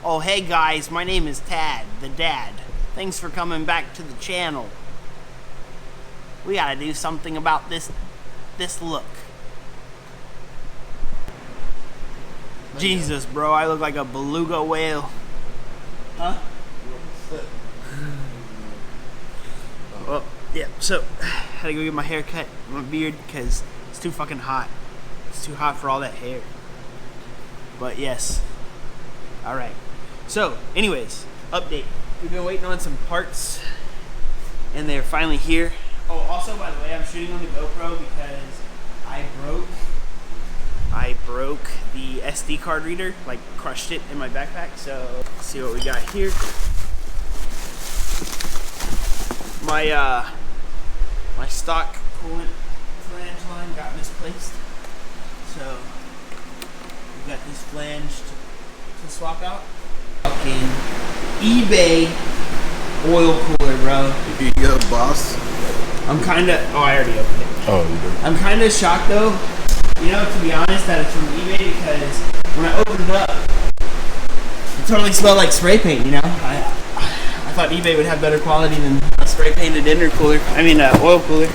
Oh, hey guys, my name is Tad, the dad. Thanks for coming back to the channel. We gotta do something about this look. Jesus, bro, I look like a beluga whale. Huh? Well, yeah, so, had to go get my hair cut, my beard, because it's too fucking hot. It's too hot for all that hair. But yes. Alright. So, anyways, update. We've been waiting on some parts, and they're finally here. Oh, also, by the way, I'm shooting on the GoPro because I broke the SD card reader, like crushed it in my backpack. So, let's see what we got here. My stock coolant flange line got misplaced. So, we got this flange to swap out. Fucking eBay oil cooler, bro. You got a boss? I'm kinda, I already opened it. Oh, you did. I'm kinda shocked though, you know, to be honest, that it's from eBay, because when I opened it up, it totally smelled like spray paint, you know? I thought eBay would have better quality than a spray painted oil cooler.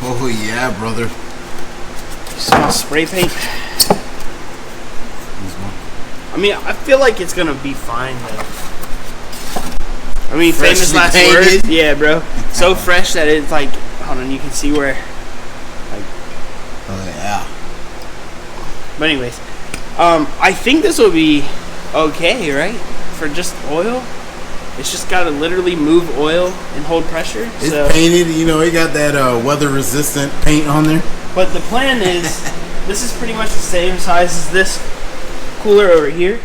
Oh yeah, brother. You smell spray paint? I mean, I feel like it's gonna be fine though. I mean, famous last words. Yeah, bro. So fresh that it's like, hold on, you can see where, like. Oh yeah. But anyways, I think this will be okay, right? For just oil. It's just gotta literally move oil and hold pressure. It's painted, you know, it got that weather-resistant paint on there. But the plan is, this is pretty much the same size as this cooler over here.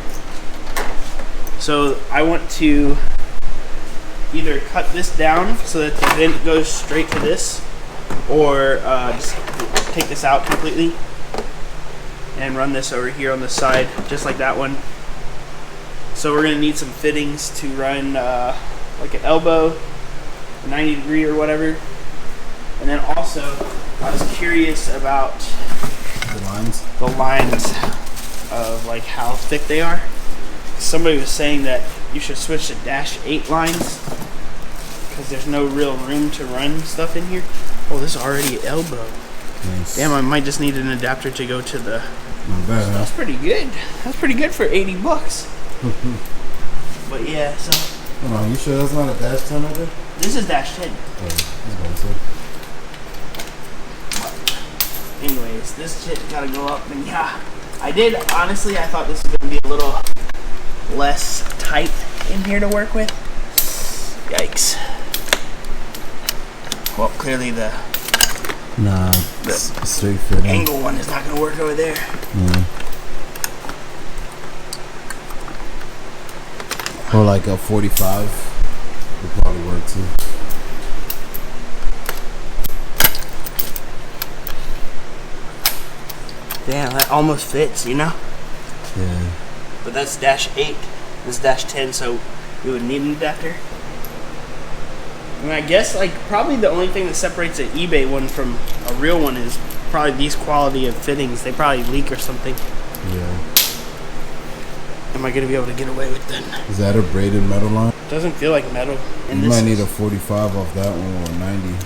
So I want to either cut this down so that the vent goes straight to this, or just take this out completely and run this over here on the side, just like that one. So we're gonna need some fittings to run like an elbow, a 90 degree or whatever. And then also, I was curious about the lines of like how thick they are. Somebody was saying that you should switch to -8 lines because there's no real room to run stuff in here. Oh, this is already elbow. Nice. Damn, I might just need an adapter to go to the. Not bad, huh? That's pretty good. That's pretty good for $80. But yeah, so. Hold on, you sure that's not a -10 right there? This is -10. Oh, that's what Anyways, this shit gotta go up, and yeah, I did, honestly, I thought this was gonna be a little less tight in here to work with. Yikes. Well, clearly the straight fit angle one is not gonna work over there. Yeah. Or like a 45 would probably work too. Damn, that almost fits, you know? Yeah. But that's -8, this is -10, so we would need an adapter. And I guess, like, probably the only thing that separates an eBay one from a real one is probably these quality of fittings. They probably leak or something. Yeah. Am I gonna be able to get away with that? Is that a braided metal line? Doesn't feel like metal. And You this might need a 45 off that one, or a 90.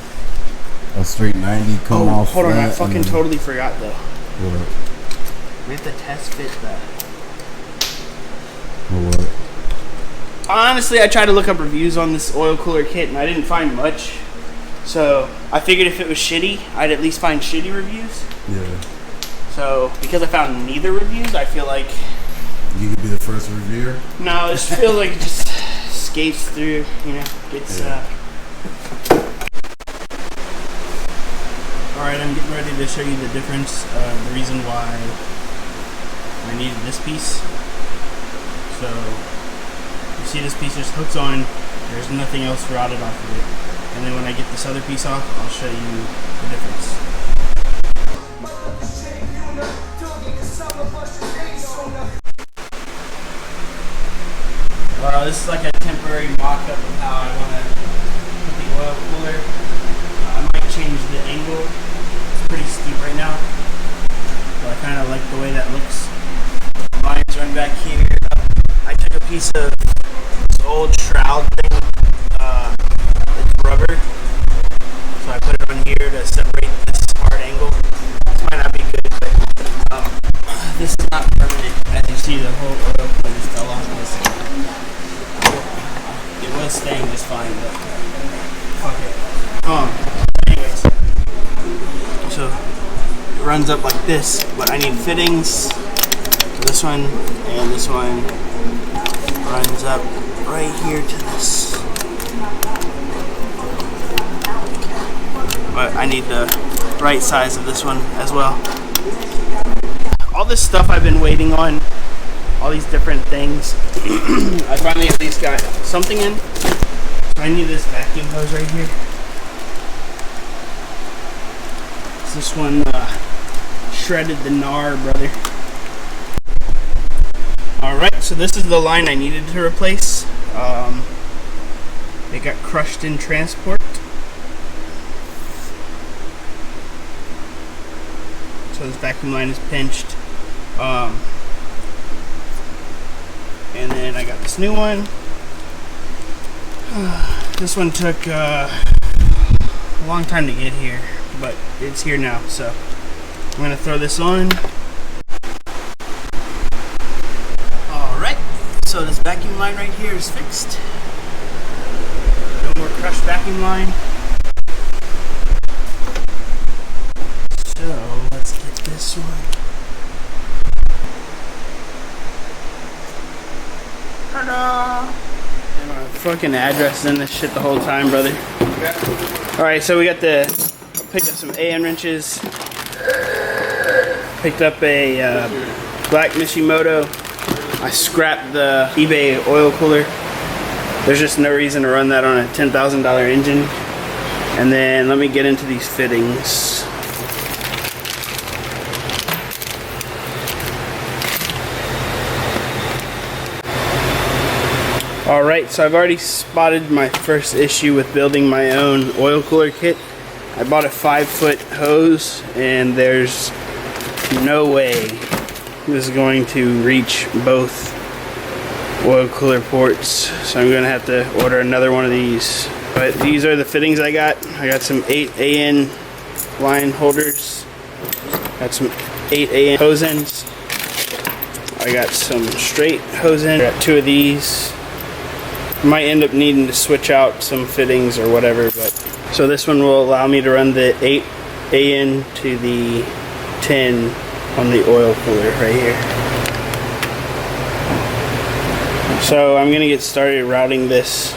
A straight 90 come off. Hold on, I fucking totally forgot though. What? We have to test fit that. What? Honestly, I tried to look up reviews on this oil cooler kit and I didn't find much. So I figured if it was shitty, I'd at least find shitty reviews. Yeah. So because I found neither reviews, I feel like You could be the first reviewer. no, it just feels like it just skates through, you know, gets Alright, I'm getting ready to show you the difference, the reason why I needed this piece. So, you see this piece just hooks on, there's nothing else routed off of it. And then when I get this other piece off, I'll show you the difference. Well, this is like a temporary mock-up of how I want to put the oil cooler. I might change the angle. It's pretty steep right now. But I kind of like the way that looks. Lines run back here. I took a piece of this old shroud thing, it's rubber, so I put it on here to separate this hard angle. This might not be good, but this is not permanent. As you see, the whole oil cooler just fell off this. It was staying just fine, but fuck it. Anyways, so it runs up like this, but I need fittings. So this one and this one runs up right here to this. But I need the right size of this one as well. All this stuff I've been waiting on, all these different things. I finally at least got something in. So I need this vacuum hose right here. This one shredded the gnar, brother. Alright, so this is the line I needed to replace. It got crushed in transport. So this vacuum line is pinched. And then I got this new one. This one took a long time to get here, but it's here now, so I'm gonna throw this on. Alright, so this vacuum line right here is fixed. No more crushed vacuum line. So let's get this one. Ta-da! And my fucking address is in this shit the whole time, brother. Alright, so we got picked up some AN wrenches. Picked up a black Mishimoto. I scrapped the eBay oil cooler. There's just no reason to run that on a $10,000 engine. And then let me get into these fittings. Alright, so I've already spotted my first issue with building my own oil cooler kit. I bought a 5-foot hose and there's no way this is going to reach both oil cooler ports. So I'm going to have to order another one of these. But these are the fittings I got. I got some 8 AN line holders. Got some 8 AN hose ends. I got some straight hose ends. I got 2 of these. Might end up needing to switch out some fittings or whatever, but so this one will allow me to run the 8 AN to the 10 on the oil cooler right here. So I'm gonna get started routing this